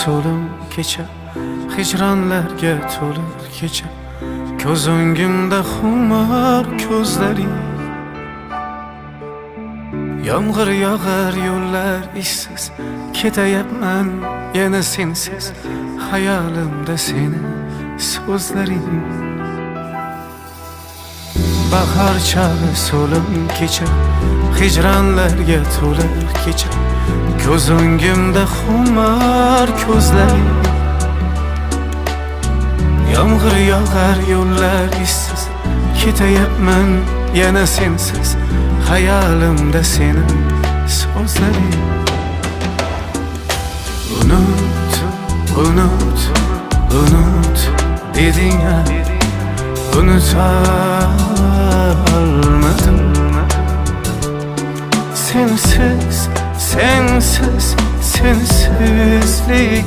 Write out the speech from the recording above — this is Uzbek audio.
so'lim kecha, hijronlarga to'lib kecha. Ko'z o'ngimda xumor ko'zlaring. Yomg'ir yog'ar, yo'llar ishsiz, ketayapman yana sensiz. Hayolimda seni so'zlaring. Bahor chog'i so'lim kecha, hijronlarga to'lib kecha. Ko'z o'ngimda xumor ko'zlaring. Yomg'ir yog'ar, yo'llar ishsiz, ketayapman yana sensiz. Hayolimda seni so'zlaring. Unut, unut, unut deding-a, unutolmadim. Sensiz, sensiz, sensizlik